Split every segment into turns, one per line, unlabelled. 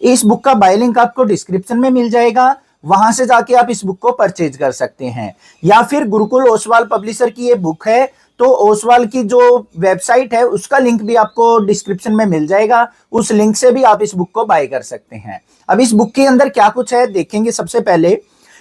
इस बुक का bye link आपको डिस्क्रिप्शन में मिल जाएगा, वहां से जाके आप इस बुक को परचेज कर सकते हैं। या फिर गुरुकुल ओसवाल पब्लिशर की ये बुक है, तो ओसवाल की जो वेबसाइट है उसका लिंक भी आपको डिस्क्रिप्शन में मिल जाएगा, उस लिंक से भी आप इस बुक को बाय कर सकते हैं। अब इस बुक के अंदर क्या कुछ है देखेंगे। सबसे पहले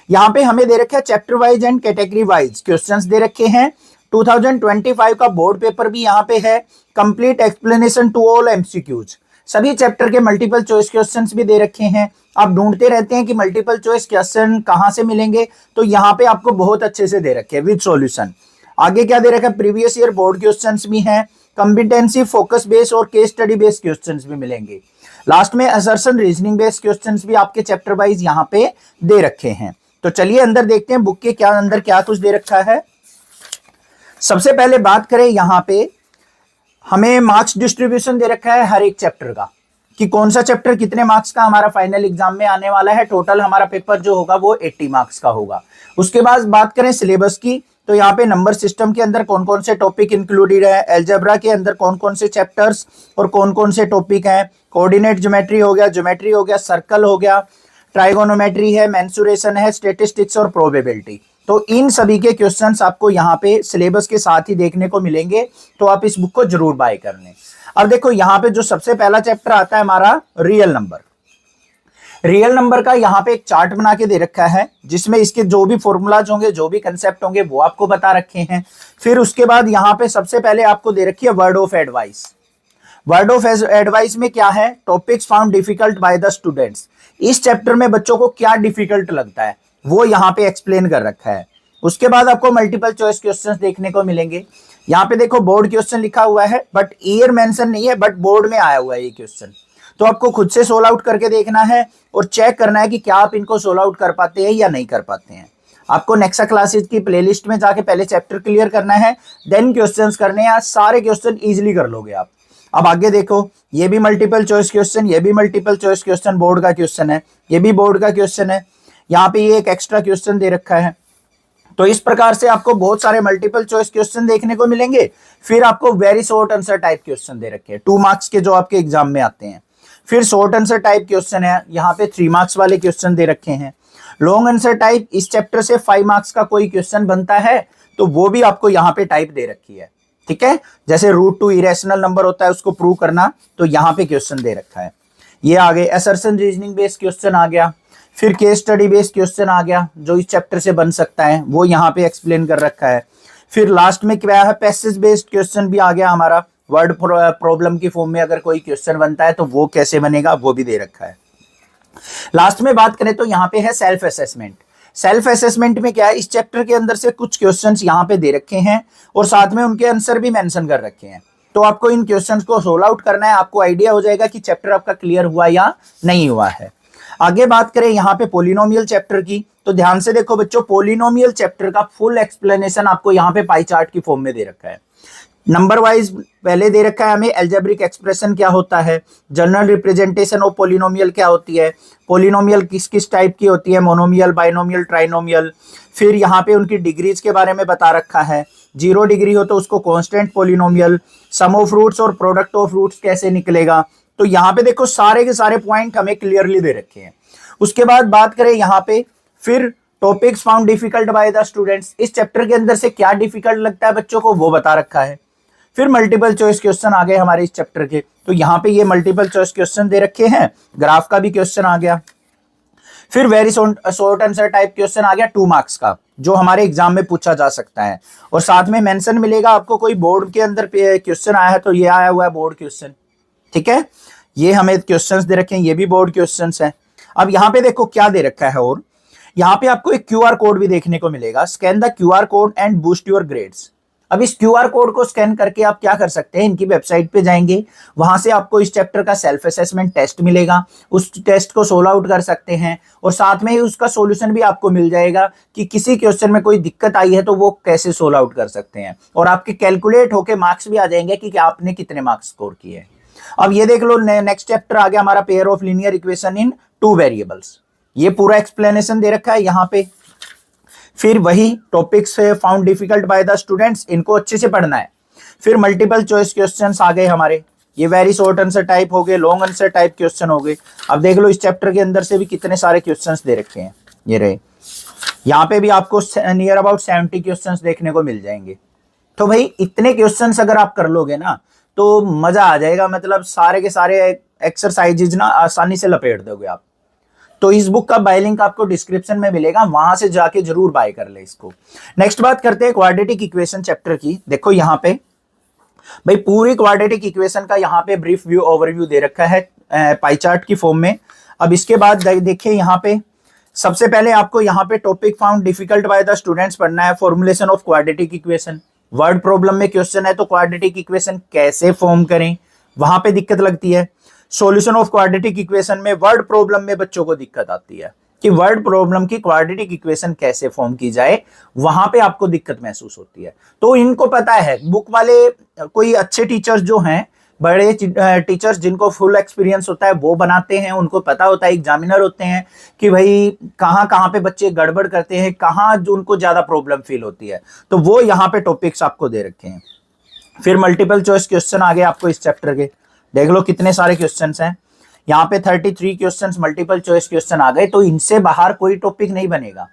यहाँ पे हमें दे रखा है chapter wise and category wise questions दे रखे हैं। 2025 का बोर्ड पेपर भी यहाँ पे है, complete explanation to all MCQs, सभी चैप्टर के मल्टीपल चॉइस क्वेश्चंस भी दे रखे हैं। आप ढूंढते रहते हैं कि मल्टीपल चॉइस क्वेश्चन कहां से मिलेंगे, तो यहाँ पे आपको बहुत अच्छे से दे रखे हैं विद सॉल्यूशन। आगे क्या दे रखा है, प्रीवियस ईयर बोर्ड क्वेश्चंस भी हैं, कॉम्पिटेंसी फोकस बेस और केस स्टडी बेस्ड क्वेश्चंस भी मिलेंगे। लास्ट में असर्शन रीजनिंग बेस्ड क्वेश्चंस भी आपके चैप्टर वाइज यहाँ पे दे रखे हैं। तो चलिए अंदर देखते हैं बुक के अंदर क्या कुछ दे रखा है। सबसे पहले बात करें, यहाँ पे हमें मार्क्स डिस्ट्रीब्यूशन दे रखा है हर एक चैप्टर का, कि कौन सा चैप्टर कितने मार्क्स का हमारा फाइनल एग्जाम में आने वाला है। टोटल हमारा पेपर जो होगा वो 80 मार्क्स का होगा। उसके बाद बात करें सिलेबस की, तो यहाँ पे नंबर सिस्टम के अंदर कौन कौन से टॉपिक इंक्लूडेड है, अलजेब्रा के अंदर कौन कौन से चैप्टर्स और कौन कौन से टॉपिक हैं, कोऑर्डिनेट ज्योमेट्री हो गया, ज्योमेट्री हो गया, सर्कल हो गया, ट्राइगोनोमेट्री है, मेंसुरेशन है, स्टैटिस्टिक्स और प्रोबेबिलिटी। तो इन सभी के क्वेश्चंस आपको यहाँ पे सिलेबस के साथ ही देखने को मिलेंगे, तो आप इस बुक को जरूर बाय कर लें। अब देखो यहाँ पे जो सबसे पहला चैप्टर आता है हमारा रियल नंबर। रियल नंबर का यहाँ पे एक चार्ट बना के दे रखा है, जिसमें इसके जो भी फॉर्मूलाज होंगे, जो भी कंसेप्ट होंगे वो आपको बता रखे हैं। फिर उसके बाद यहाँ पे सबसे पहले आपको दे रखी है word of advice. Word of advice में क्या है, topics found difficult by the students. इस चैप्टर में बच्चों को क्या डिफिकल्ट लगता है वो यहाँ पे एक्सप्लेन कर रखा है। उसके बाद आपको मल्टीपल चॉइस क्वेश्चंस देखने को मिलेंगे। यहाँ पे देखो बोर्ड क्वेश्चन लिखा हुआ है, बट ईयर मेंशन नहीं है, बट बोर्ड में आया हुआ है ये क्वेश्चन। तो आपको खुद से सोल्व आउट करके देखना है और चेक करना है कि क्या आप इनको सोल्व आउट कर पाते हैं या नहीं कर पाते हैं। आपको नेक्सा क्लासेस की प्लेलिस्ट में जाके पहले चैप्टर क्लियर करना है, देन क्वेश्चंस करने हैं। सारे क्वेश्चन इजीली कर लोगे आप। अब आगे देखो, ये भी मल्टीपल चॉइस क्वेश्चन, ये भी मल्टीपल चॉइस क्वेश्चन, बोर्ड का क्वेश्चन है, ये भी बोर्ड का क्वेश्चन है। यहाँ पे ये एक एक्स्ट्रा क्वेश्चन दे रखा है। तो इस प्रकार से आपको बहुत सारे मल्टीपल चॉइस क्वेश्चन देखने को मिलेंगे। फिर आपको very short answer type question दे रखे हैं, 2 मार्क्स के जो आपके एग्जाम में आते हैं। फिर शॉर्ट आंसर टाइप क्वेश्चन है, यहाँ पे 3 मार्क्स वाले क्वेश्चन दे रखे हैं। लॉन्ग आंसर टाइप, इस चैप्टर से 5 मार्क्स का कोई क्वेश्चन बनता है तो वो भी आपको यहाँ पे टाइप दे रखी है। ठीक है, जैसे रूट 2 इरेशनल नंबर होता है उसको प्रूव करना, तो यहाँ पे क्वेश्चन दे रखा है। ये आगे असर्शन रीजनिंग बेस्ड क्वेश्चन आ गया। फिर केस स्टडी बेस्ड क्वेश्चन आ गया, जो इस चैप्टर से बन सकता है, वो यहाँ पे एक्सप्लेन कर रखा है। फिर लास्ट में क्या है, पैसेज बेस्ड क्वेश्चन भी आ गया हमारा। वर्ड प्रॉब्लम की फॉर्म में अगर कोई क्वेश्चन बनता है तो वो कैसे बनेगा वो भी दे रखा है। लास्ट में बात करें तो यहाँ पे है सेल्फ असेसमेंट। सेल्फ असेसमेंट में क्या है, इस चैप्टर के अंदर से कुछ क्वेश्चंस यहाँ पे दे रखे हैं और साथ में उनके आंसर भी मेंशन कर रखे हैं। तो आपको इन क्वेश्चंस को सोल्व आउट करना है, आपको आइडिया हो जाएगा कि चैप्टर आपका क्लियर हुआ या नहीं हुआ है। आगे बात करें यहाँ पे पॉलिनोमियल चैप्टर की, तो ध्यान से देखो बच्चों, पॉलिनोमियल चैप्टर का फुल एक्सप्लेनेशन आपको यहाँ पे पाई चार्ट की फॉर्म में दे रखा है। नंबर वाइज पहले दे रखा है हमें, एल्जेब्रिक एक्सप्रेशन क्या होता है, जनरल रिप्रेजेंटेशन ऑफ पॉलिनोमियल क्या होती है, पॉलिनोमियल किस किस टाइप की होती है, मोनोमियल, बाइनोमियल, ट्राइनोमियल। फिर यहाँ पे उनकी डिग्रीज के बारे में बता रखा है। 0 डिग्री हो तो उसको constant polynomial, sum of roots और प्रोडक्ट ऑफ रूट्स कैसे निकलेगा। तो यहाँ पे देखो सारे के सारे पॉइंट हमें क्लियरली दे रखे हैं। उसके बाद बात करें यहाँ पे, फिर topics found difficult by the students, इस चैप्टर के अंदर से क्या डिफिकल्ट लगता है बच्चों को वो बता रखा है। फिर मल्टीपल चॉइस क्वेश्चन आ गए हमारे इस चैप्टर के, तो यहाँ पे ये मल्टीपल चॉइस क्वेश्चन दे रखे हैं, ग्राफ का भी क्वेश्चन आ गया। फिर very short answer type question आ गया 2 मार्क्स का, जो हमारे एग्जाम में पूछा जा सकता है। और साथ में मेंशन मिलेगा आपको, कोई बोर्ड के अंदर क्वेश्चन आया है तो ये आया हुआ है बोर्ड क्वेश्चन। ठीक है, ये हमें क्वेश्चंस दे रखे हैं, ये भी बोर्ड क्वेश्चंस हैं। अब यहाँ पे देखो क्या दे रखा है, और यहाँ पे आपको एक क्यूआर कोड भी देखने को मिलेगा, scan the QR code and boost your grades. अब इस क्यूआर कोड को स्कैन करके आप क्या कर सकते हैं, इनकी वेबसाइट पे जाएंगे, वहां से आपको इस चैप्टर का सेल्फ असेसमेंट टेस्ट मिलेगा, उस टेस्ट को सोल्व आउट कर सकते हैं और साथ में ही उसका सॉल्यूशन भी आपको मिल जाएगा कि किसी क्वेश्चन में कोई दिक्कत आई है तो वो कैसे सोल्व आउट कर सकते हैं, और आपके कैलकुलेट होके मार्क्स भी आ जाएंगे कि आपने कितने मार्क्स स्कोर किए। अब ये देख लो, नेक्स्ट चैप्टर आ गया हमारा, pair of linear equation in 2 variables. ये पूरा एक्सप्लेनेशन दे रखा है यहाँ पे। फिर वही topics found difficult by the students, इनको अच्छे से पढ़ना है। फिर मल्टीपल चॉइस क्वेश्चंस आ गए हमारे, ये वेरी शॉर्ट आंसर टाइप हो गए, लॉन्ग आंसर टाइप क्वेश्चन हो गए। अब देख लो इस चैप्टर के अंदर से भी कितने सारे क्वेश्चंस दे रखे हैं, ये रहे। यहाँ पे भी आपको नियर अबाउट 70 क्वेश्चंस देखने को मिल जाएंगे। तो भाई इतने क्वेश्चंस अगर आप कर लोगे ना तो मजा आ जाएगा, मतलब सारे के सारे एक्सरसाइजेज ना आसानी से लपेट दोगे आप। तो इस बुक का बाय लिंक आपको डिस्क्रिप्शन में मिलेगा, वहां से जाके जरूर बाय कर ले इसको। नेक्स्ट बात करते हैं क्वाड्रेटिक इक्वेशन चैप्टर की। देखो यहाँ पे भाई पूरी क्वाड्रेटिक इक्वेशन का यहाँ पे ब्रीफ व्यू ओवरव्यू दे रखा है पाई चार्ट की फॉर्म में। अब इसके बाद देखिए यहाँ पे सबसे पहले आपको यहाँ पे topic found difficult by the students पढ़ना है, formulation of quadratic equation. Word problem में क्वेश्चन है तो क्वाड्रेटिक इक्वेशन कैसे फॉर्म करें, वहां पे दिक्कत लगती है। सॉल्यूशन ऑफ क्वाड्रेटिक इक्वेशन में वर्ड प्रॉब्लम में बच्चों को दिक्कत आती है कि वर्ड प्रॉब्लम की क्वाड्रेटिक इक्वेशन कैसे फॉर्म की जाए, वहां पे आपको दिक्कत महसूस होती है। तो इनको पता है बुक वाले, कोई अच्छे टीचर्स जो हैं, बड़े टीचर्स जिनको फुल एक्सपीरियंस होता है वो बनाते हैं, उनको पता होता है, एग्जामिनर होते हैं कि भाई कहाँ कहाँ पे बच्चे गड़बड़ करते हैं, कहाँ जो उनको ज्यादा प्रॉब्लम फील होती है, तो वो यहाँ पे टॉपिक्स आपको दे रखे हैं। फिर मल्टीपल चॉइस क्वेश्चन आ गए आपको इस चैप्टर के, देख लो कितने सारे क्वेश्चन हैं यहाँ पे 33 क्वेश्चन मल्टीपल चॉइस क्वेश्चन आ गए। तो इनसे बाहर कोई टॉपिक नहीं बनेगा,